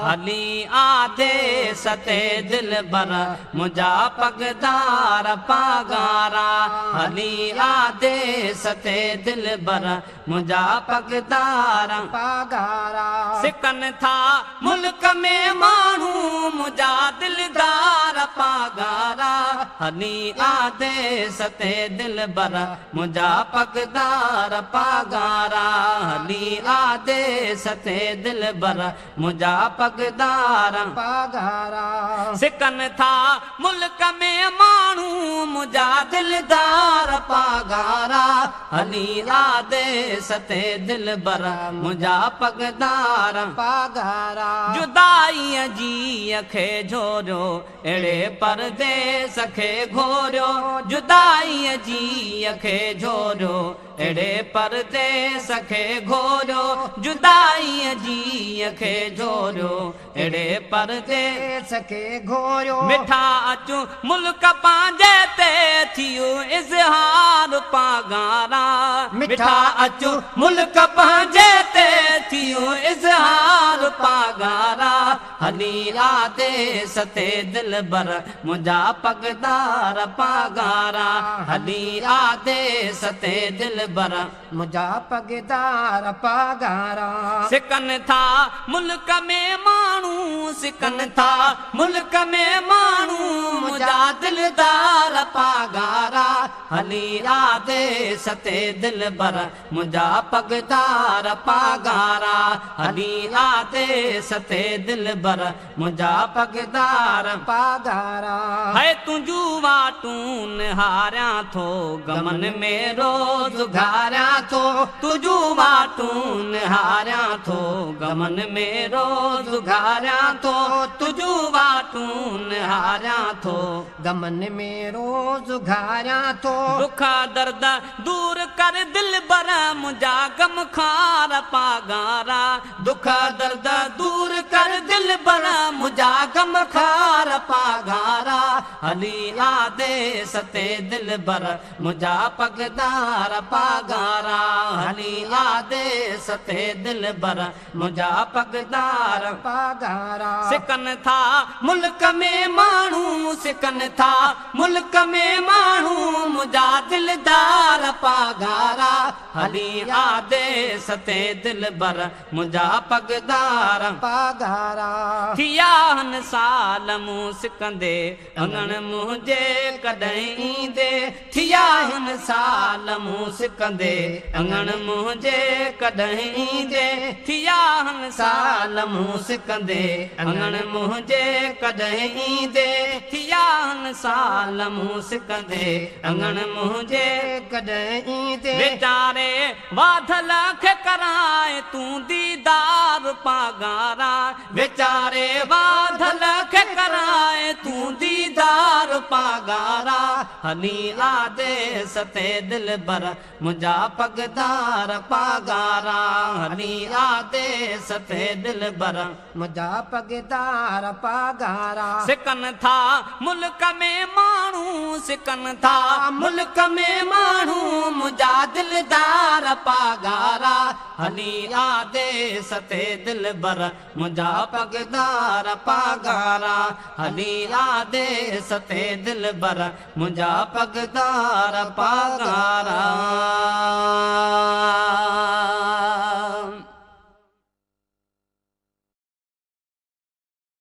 हली आधे सते दिल बर मुझा पगदार पागारा हली आधे सते दिल बर मुझा पगदार पागारा सिकन था मुल्क में मानू मुझा दिलदार पागारा हली आधे सते दिल बर मुझा पगदार पागारा हली आधे सते दिल बर मुझा पगदार पागारा सिकन था मुल्क में मानू मुझा दिलदार पागारा हली आधे सते दिल बर मुझा पगदार पागारा जुदाई जी अखे झोरियो अड़े परदेस खे घोरियो जुदाई जी अखे झोरियो अड़े परदेस खे घोरियो जुदाई जी अखे झोरियो अड़े परदेस खे घोरियो मिठा अचूं मुल्क पंहिंजे ते थियो इज़हार पागारा मिठा अचूं मुल्क पंहिंजे ते थियो इज़हार पागारा हली आधे सते दिल बर मुझा पगदार पागारा हली आधे सते दिल बर मुझा पगदार पागारा सिकन था मुल्क में मानू सिकन था मुल्क में मानू मुझा दिलदार पागारा हली आधे सते दिल बर मुझा पगदार पागारा हली आधे सते दिल बर मुझा पगदार पागारा है तुझू वाटून हारिया थो गमन में रोज घारिया थो तुझू वाटून हारिया थो गमन में रोज घारिया थो तुझू वाटून हारिया थो गमन में रोज घारिया थो दुख दर्द दूर कर दिल बर मुझा गम खार पागारा दुख दर्द दूर कर दिल बर मुझा गम खार पागारा हली आधे सते दिल बर मुझा पगदार पागारा हली आधे सते दिल बर मुझा पगदार पागारा सिकन था मुल्क में मानू सिकन था मुल्क में मानू मुझा दिलदार पागारा हली आधे सते दिल बर मुझा पगदार पागारा थिया हन साल मूं सिकंदे अंगण मुझे कॾहिं ईंदे थिया हन साल मूं सिकंदे अंगण मुझे कॾहिं ईंदे थिया हन साल मूं सिकंदे अंगण मुझे कॾहिं ईंदे थिया हन साल मूं सिकंदे अंगण मुझे कॾहिं ईंदे वीचारे वाधल खे कराए तूं दीदार पागारा वीचारे वाधल खे कराए तूं दीदार पागारा हली आधे सते दिल बर मुझा पगदार पागारा हली आधे सते दिल बर मुझा पगदार पागारा सिकन था मुल्क में मानू सिकन था मुल्क में मानू मुझा दिलदार पागारा हली आधे सते दिल बर मुझा पगदार पागारा हली आधे सते दिल बर मुझा पगदार पागारा।